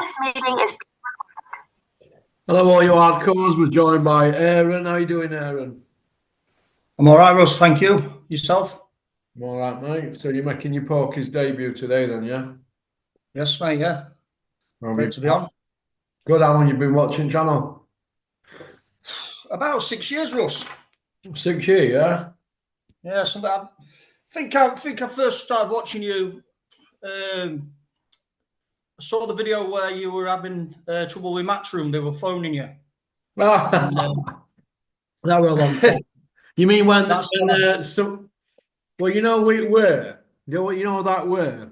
This meeting is. Hello, all you hardcores. We're joined by Aaron. How you doing, Aaron? I'm all right, Russ. Thank you. Yourself? I'm all right, mate. So you're making your pokies debut today, then, yeah? Yes, mate. Yeah. How have Great you- to be on. Good. How long you been watching channel? About 6 years, Russ. 6 years, yeah. Yeah. I think I first started watching you. I saw the video where you were having trouble with Matchroom. They were phoning you. And, That were a long time. You mean when That's well, you know what it were? You know what that were?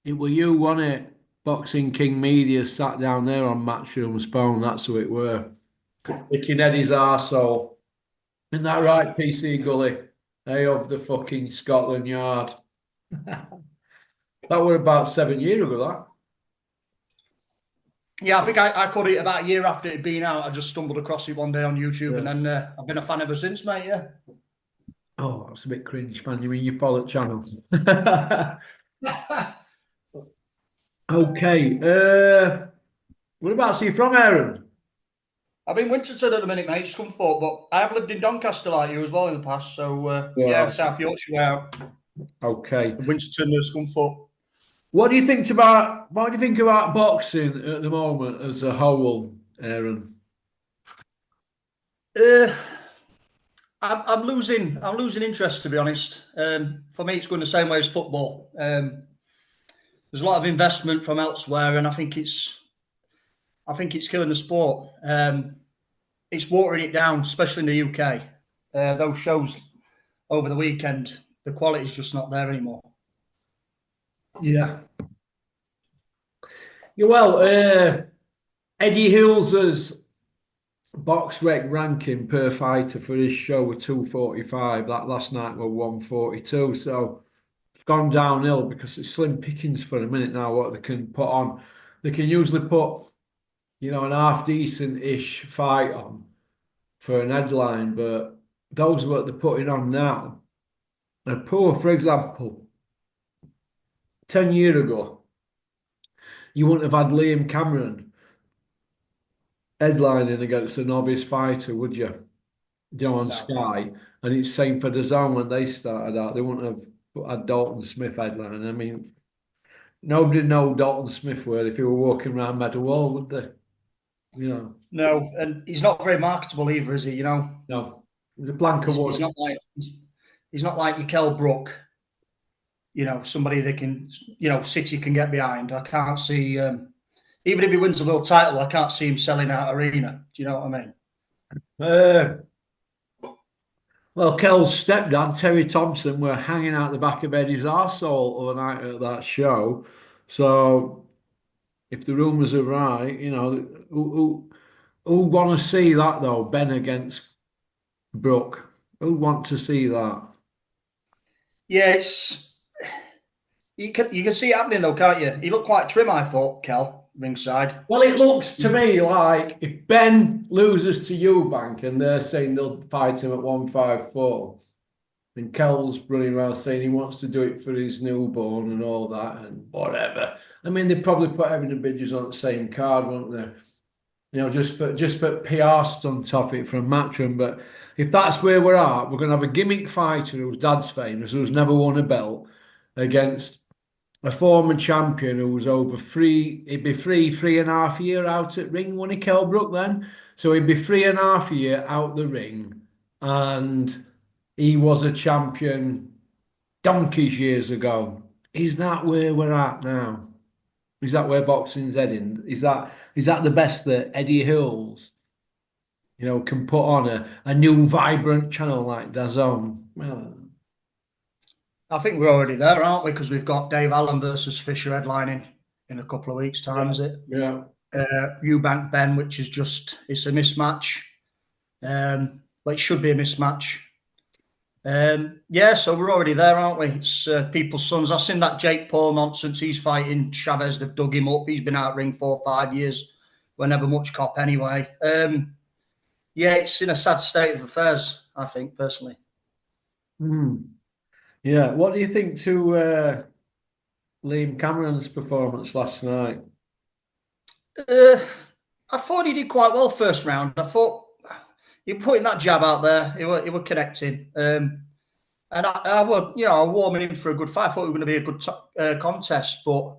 It were you, wasn't it? Boxing King Media sat down there on Matchroom's phone. That's who it were. Picking Eddie's arsehole. Isn't that right, PC Gully? Hey, of the fucking Scotland Yard. That were about 7 years ago, that. yeah. I think I caught it about a year after it had been out. I just stumbled across it one day on YouTube, Yeah. and then I've been a fan ever since, mate. Yeah. Oh, that's a bit cringe, man. You mean your Pollock channels? Okay. What about you from, Aaron? I've been Winterton at the minute, mate, Scunthorpe, but I have lived in Doncaster like you as well in the past. So, Yeah. South Yorkshire way out. Okay. Winterton, Scunthorpe. What do you think about boxing at the moment as a whole, Aaron? I'm losing interest, to be honest. For me, it's going the same way as football. There's a lot of investment from elsewhere, and I think it's killing the sport. It's watering it down, especially in the UK. Those shows over the weekend, the quality is just not there anymore. Yeah. Yeah, well, Eddie Hills's box rec ranking per fighter for his show were 245. That last night were 142. So it's gone downhill because it's slim pickings for a minute now what they can put on. They can usually put, an half decent-ish fight on for an headline, but those what they're putting on now are poor. For example, 10 years ago, you wouldn't have had Liam Cameron headlining against a novice fighter, would you? On No. Sky. And it's same for the Zone when they started out. They wouldn't have had Dalton Smith headlining. I mean, nobody know Dalton Smith were if he were walking around Meadowhall, would they? No, and he's not very marketable either, is he? You know, No. The blank of he's not like your Kell Brook. Somebody that can, City can get behind. I can't see, even if he wins the world title, I can't see him selling out arena. Do you know what I mean? Well, Kel's stepdad, Terry Thompson, were hanging out the back of Eddie's arsehole overnight at that show. So, if the rumours are right, who want to see that though? Ben against Brooke. Who want to see that? Yeah, you can see it happening though, can't you? He looked quite trim, I thought, Kel, ringside. Well, it looks to me like if Ben loses to Eubank and they're saying they'll fight him at 154, and Kel's running around saying he wants to do it for his newborn and all that and whatever. I mean, they probably put Evan Bridges on the same card, won't they? Just for PR stunt off it from Matchroom. But if that's where we're at, we're going to have a gimmick fighter whose dad's famous, who's never won a belt, against a former champion who was over he'd be 3.5 years out at ring, wouldn't he, Kell Brook then? So he'd be 3.5 years out the ring, and he was a champion donkeys years ago. Is that where we're at now? Is that where boxing's heading? Is that the best that Eddie Hills, can put on a new vibrant channel like DAZN? Well, I think we're already there, aren't we? Because we've got Dave Allen versus Fisher headlining in a couple of weeks' time, is it? yeah. Eubank Ben, which is it's a mismatch. But it should be a mismatch. So we're already there, aren't we? It's people's sons. I've seen that Jake Paul nonsense. He's fighting Chavez. They've dug him up. He's been out of ring 4 or 5 years. We're never much cop anyway. It's in a sad state of affairs, I think, personally. Yeah. What do you think to Liam Cameron's performance last night? Uh, I thought he did quite well first round. I thought he putting that jab out there. He were connecting. And I was, warming him for a good fight. I thought it was going to be a good contest. But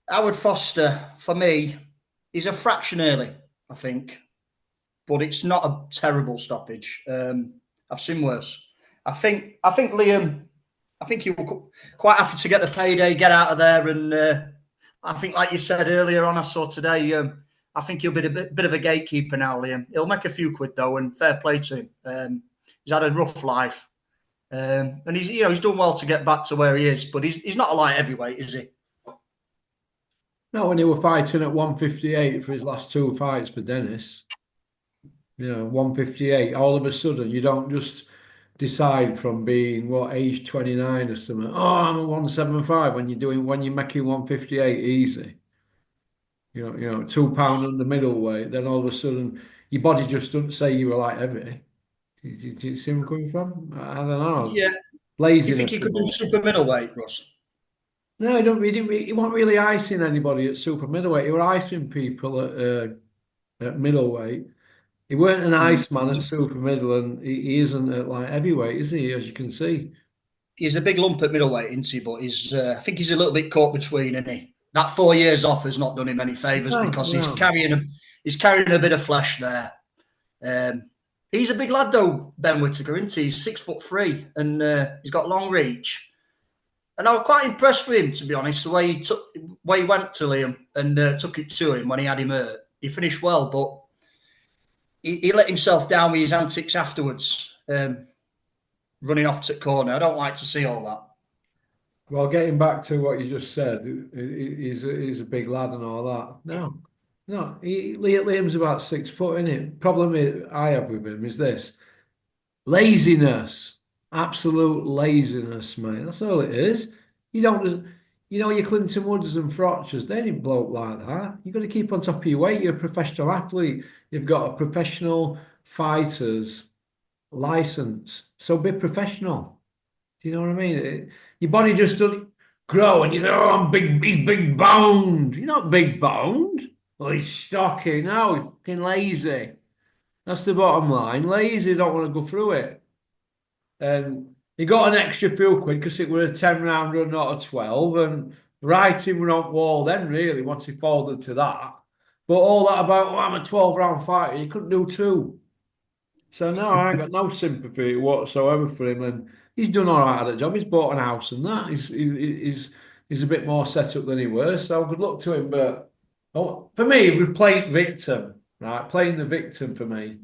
Howard Foster, for me, is a fraction early, I think. But it's not a terrible stoppage. I've seen worse. I think Liam, I think he was quite happy to get the payday, get out of there. And I think, like you said earlier on, I saw today, I think he'll be a bit of a gatekeeper now, Liam. He'll make a few quid, though, and fair play to him. He's had a rough life. And he's done well to get back to where he is, but he's not a light heavyweight, is he? No, when he were fighting at 158 for his last two fights for Dennis. 158. All of a sudden, you don't just decide from being age 29 or something. Oh, I'm a 175 when you're making 158 easy. £2 under middleweight. Then all of a sudden, your body just doesn't say you were light heavy. Do you see where I'm coming from? I don't know. Yeah. Laziness. You think he could do super middleweight, Russ? No, he don't. He wasn't really icing anybody at super middleweight. He were icing people at middleweight. He weren't an Iceman at super middle, and he isn't at light heavyweight, is he? As you can see, he's a big lump at middleweight, isn't he? But I think he's a little bit caught between, isn't he? That 4 years off has not done him any favours because he's carrying a bit of flesh there. He's a big lad though, Ben Whittaker, isn't he? He's 6'3", and he's got long reach. And I was quite impressed with him, to be honest, the way he went to Liam and took it to him when he had him hurt. He finished well, but he let himself down with his antics afterwards, running off to the corner. I don't like to see all that. Well, getting back to what you just said, he's a big lad and all that. No, Liam's about 6 foot, isn't it? Problem I have with him is this: laziness. Absolute laziness, mate. That's all it is. You don't, your Clinton Woods and Frotchers, they didn't blow up like that. You've got to keep on top of your weight. You're a professional athlete. You've got a professional fighter's license. So be professional. Do you know what I mean? Your body just doesn't grow and you say, oh, he's big boned. You're not big boned. Well, he's stocky. No, he's fucking lazy. That's the bottom line. Lazy, don't want to go through it. And he got an extra few quid because it was a 10-round run, not a 12. And writing were on wall then, really, once he folded to that. But all that about, I'm a 12-round fighter, you couldn't do two. So no, I ain't got no sympathy whatsoever for him. And he's done all right at the job. He's bought an house and that. He's a bit more set up than he was. So good luck to him. But for me, we've played victim, right? Playing the victim for me.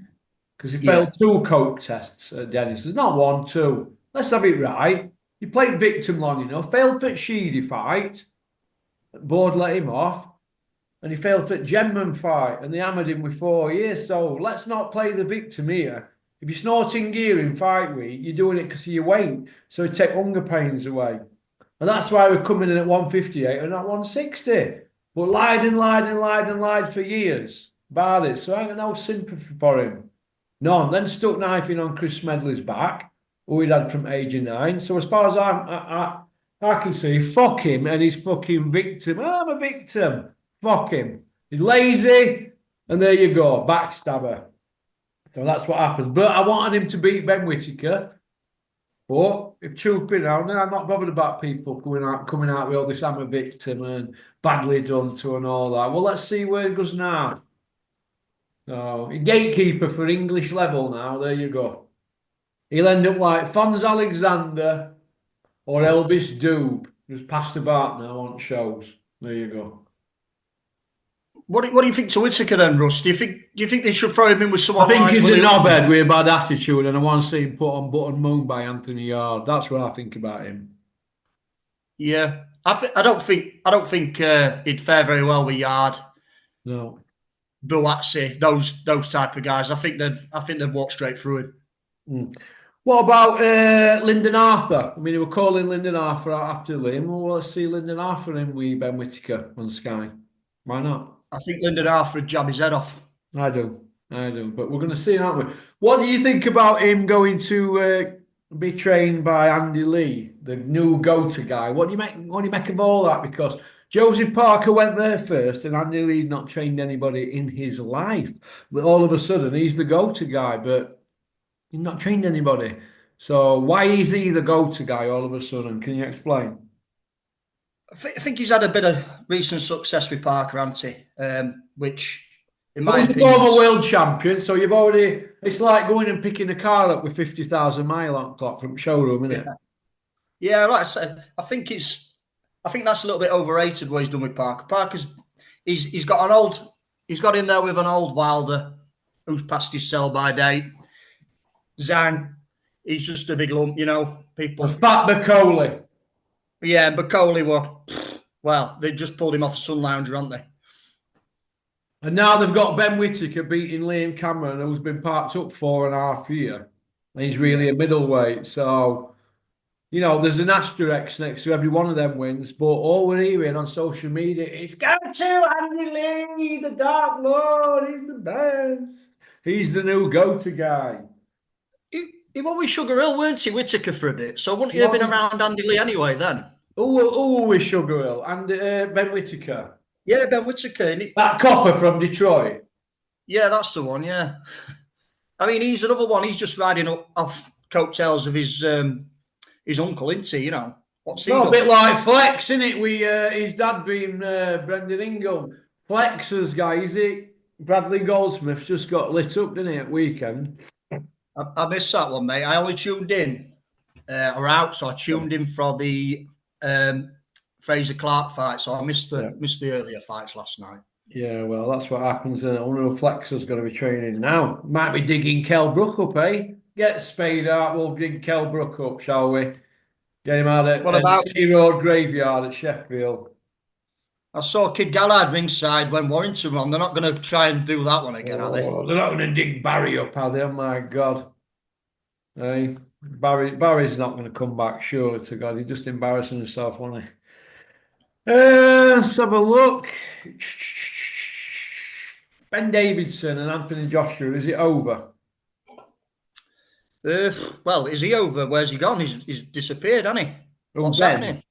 Because he failed 2 coke tests at Dennis. There's not 1, 2. Let's have it right. He played victim long enough. Failed for Sheedy fight. Board let him off. And he failed for Gemman fight. And they hammered him with 4 years. So let's not play the victim here. If you're snorting gear in fight week, you're doing it because of your weight. So you take hunger pains away. And that's why we're coming in at 158 and not 160. But lied for years about it. So I got no sympathy for him. None. Then stuck knifing on Chris Smedley's back, who he'd had from age of 9. So as far as I can see, fuck him and his fucking victim. Oh, I'm a victim. Fuck him. He's lazy, and there you go, backstabber. So that's what happens. But I wanted him to beat Ben Whittaker. But if truth be known, I'm not bothered about people coming out with all this, I'm a victim and badly done to and all that. Well, let's see where it goes now. So, gatekeeper for English level now, there you go. He'll end up like Fonz Alexander or Elvis Doob, who's passed about now on shows. There you go. What do you think to Whittaker then, Russ? Do you think they should throw him in with someone? I think he's a knobhead with a bad attitude, and I want to see him put on Button Moon by Anthony Yard. That's what I think about him. Yeah, I don't think he'd fare very well with Yard. No. Buatsi, those type of guys. I think they'd walk straight through him. Mm. What about Lyndon Arthur? I mean, they were calling Lyndon Arthur out after Liam. Well, let's see Lyndon Arthur in with Ben Whittaker on Sky. Why not? I think Lyndon Arthur would jab his head off. I do. But we're going to see, aren't we? What do you think about him going to be trained by Andy Lee, the new go-to guy? What do you make of all that? Because Josie Parker went there first, and Andy Lee not trained anybody in his life. But all of a sudden, he's the go-to guy, but he's not trained anybody. So why is he the go-to guy all of a sudden? Can you explain? I think he's had a bit of recent success with Parker, hasn't he? Which, in Well, my he's a opinion, former world champion, so you've already. It's like going and picking a car up with 50,000 mile on clock from showroom, isn't it? yeah, like I said, I think that's a little bit overrated what he's done with Parker. He's got in there with an old Wilder who's past his sell by date. Zhang, he's just a big lump, people. A fat McCauley. Yeah, and Bacoli they just pulled him off a sun lounger, haven't they? And now they've got Ben Whittaker beating Liam Cameron, who's been parked up 4.5 years. And he's really a middleweight. So, there's an asterisk next to every one of them wins. But all we're hearing on social media is, go to Andy Lee, the Dark Lord. He's the best. He's the new go-to guy. He won with Sugar Hill, weren't he, Whittaker, for a bit? So wouldn't he have been around Andy Lee anyway then? Who was Sugar Hill? And Ben Whittaker. Yeah, Ben Whittaker. That copper from Detroit. Yeah, that's the one, yeah. I mean, he's another one. He's just riding off coattails of his uncle, isn't he? What's he a done? bit like Flex, isn't it? His dad being Brendan Ingle. Flex's guy, is it? Bradley Goldsmith just got lit up, didn't he, at weekend? I missed that one, mate. I only tuned in so I tuned in for the Fraser Clark fight, so I missed the earlier fights last night. Yeah, well, that's what happens. I wonder if Flexer's going to be training now. Might be digging Kell Brook up, eh? Get Spade out, we'll dig Kell Brook up, shall we? Get him out at City Road Graveyard at Sheffield. I saw Kid Gallard ringside when Warrington won. They're not going to try and do that one again, are they? They're not going to dig Barry up, are they? Oh, my God. Hey, Barry's not going to come back, sure to God. He's just embarrassing himself, wasn't he? Let's have a look. Ben Davidson and Anthony Joshua, is it over? Well, is he over? Where's he gone? He's disappeared, hasn't he? What's happening?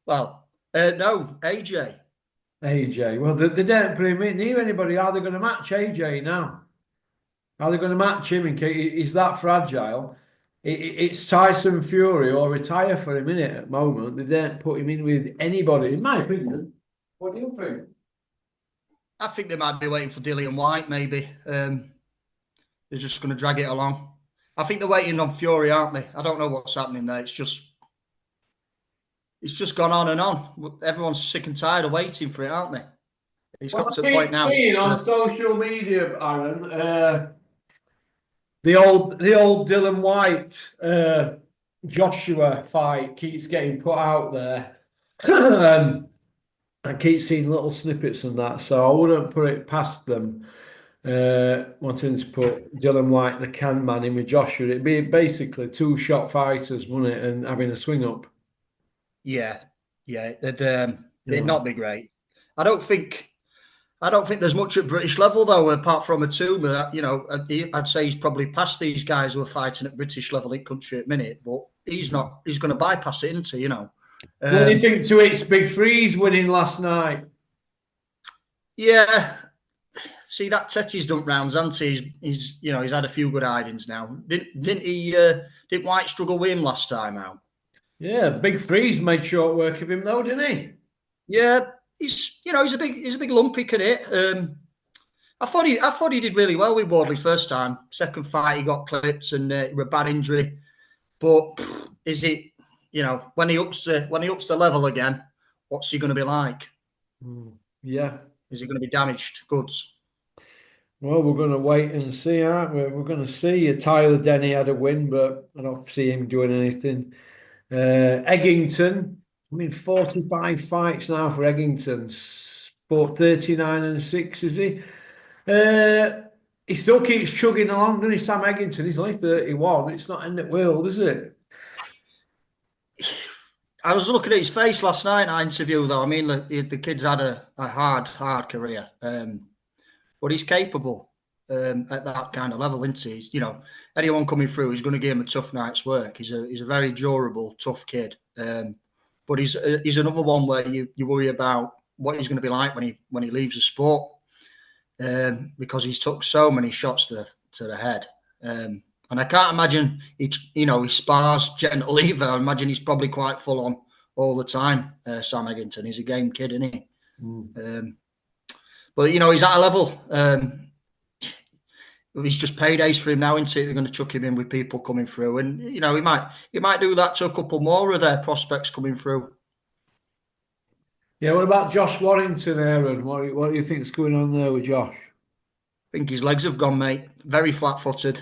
Well, no, AJ. AJ. Well, they don't put him in near anybody. Are they going to match AJ now? Are they going to match him in case he's that fragile? It's Tyson Fury or retire for him, innit, at the moment. They don't put him in with anybody, in my opinion. What do you think? I think they might be waiting for Dillian White, maybe. They're just going to drag it along. I think they're waiting on Fury, aren't they? I don't know what's happening there. It's just gone on and on. Everyone's sick and tired of waiting for it, aren't they? It's got to the point now. On social media, Aaron, the old Dillian White Joshua fight keeps getting put out there. I keep seeing little snippets and that, so I wouldn't put it past them wanting to put Dillian White, the can man, in with Joshua. It'd be basically two shot fighters, wouldn't it, and having a swing up. Yeah, it'd not be great. I don't think there's much at British level though, apart from a two. But I'd say he's probably past these guys who are fighting at British level in country at minute. But he's not. He's going to bypass it, isn't he? What do you think to its Big Freeze winning last night? Yeah. See, that Tetty's done rounds, hasn't he? He's had a few good hidings now. Didn't he? Didn't White struggle with him last time out? Yeah, Big Freeze made short work of him though, didn't he? Yeah, he's a big lumpy kid. I thought he did really well with Wardley first time. Second fight he got clipped and it was a bad injury. But is it? When he ups the level again, what's he going to be like? Yeah, is he going to be damaged goods? Well, we're going to wait and see, aren't we? We're going to see. Tyler Denny had a win, but I don't see him doing anything. Eggington, 45 fights now for Eggington. Sport 39-6, is he? He still keeps chugging along, doesn't he, Sam Eggington? He's only 31. It's not end of the world, is it? I was looking at his face last night in our interview, though. I mean, the kid's had a hard career. But he's capable at that kind of level, isn't he? Anyone coming through, he's going to give him a tough night's work. He's a very durable, tough kid. but he's another one where you worry about what he's going to be like when he leaves the sport, because he's took so many shots to the head. And I can't imagine he spars gentle lever. I imagine he's probably quite full on all the time. Sam Eggington, he's a game kid, isn't he? But he's at a level. He's just paydays for him now, isn't it? They're going to chuck him in with people coming through, and he might do that to a couple more of their prospects coming through. Yeah, what about Josh Warrington, Aaron? What do you think's going on there with Josh? I think his legs have gone, mate. Very flat-footed.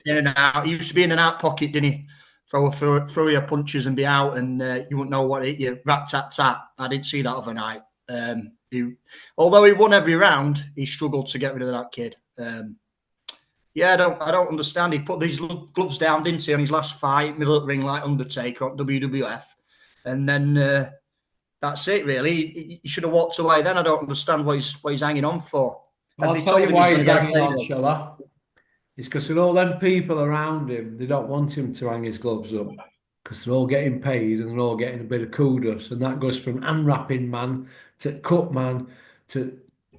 In and out. He used to be in and out pocket, didn't he? Throw your punches and be out, and you wouldn't know what hit you. Rat tat tat. I didn't see that overnight. Although he won every round, he struggled to get rid of that kid. I don't understand. He put these gloves down, didn't he, on his last fight, middle of the ring like Undertaker on WWF, and then that's it. Really, he should have walked away. Then I don't understand what he's hanging on for. I'll tell you why he's hanging on, shall I? It's because with all them people around him, they don't want him to hang his gloves up because they're all getting paid and they're all getting a bit of kudos. And that goes from unwrapping man to cut man to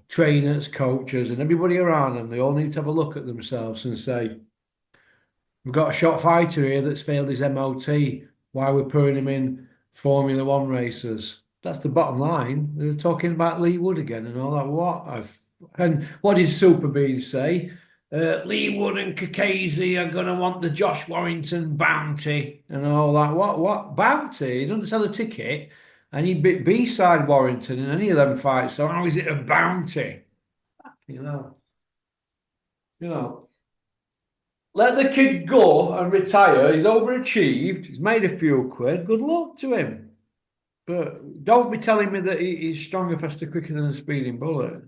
trainers, coaches, and everybody around them. They all need to have a look at themselves and say, we've got a shot fighter here that's failed his MOT. Why are we putting him in Formula One races? That's the bottom line. They're talking about Lee Wood again and all that. And what did Super Bean say? Lee Wood and Kakazi are going to want the Josh Warrington bounty and all that. What bounty? He doesn't sell a ticket and he bit B-side Warrington in any of them fights. So how is it a bounty? You know. Let the kid go and retire. He's overachieved. He's made a few quid. Good luck to him. But don't be telling me that he's stronger, faster, quicker than a speeding bullet.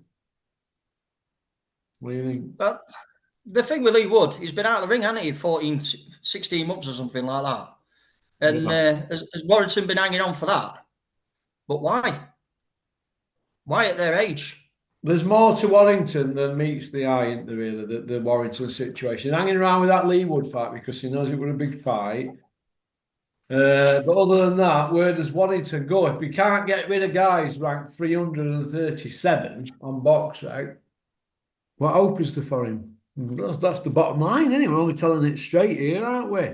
What do you think? Well, the thing with Lee Wood, he's been out of the ring, hasn't he, 14, 16 months or something like that. And has Warrington been hanging on for that? But why? Why at their age? There's more to Warrington than meets the eye, isn't there, really, the Warrington situation. Hanging around with that Lee Wood fight because he knows it was a big fight. But other than that, where does Warrington go? If we can't get rid of guys ranked 337 on box, right? What hope is there for him? That's the bottom line, isn't it? We're only telling it straight here, aren't we?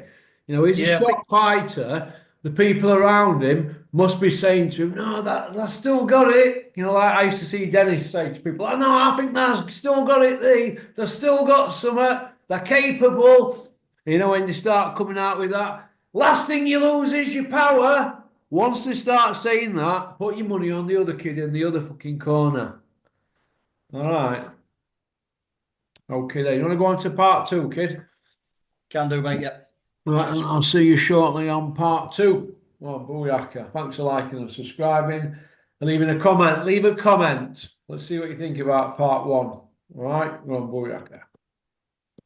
He's a shot fighter. The people around him must be saying to him, no, that's still got it. Like I used to see Dennis say to people, oh, no, I think that's still got it. They've still got something. They're capable. When they start coming out with that, last thing you lose is your power. Once they start saying that, put your money on the other kid in the other fucking corner. All right. Okay, then. You want to go on to part 2, kid? Can do, mate, yeah. Right, I'll see you shortly on part 2. Oh, booyaka. Thanks for liking and subscribing and leaving a comment. Leave a comment. Let's see what you think about part 1. All right? Well, booyaka.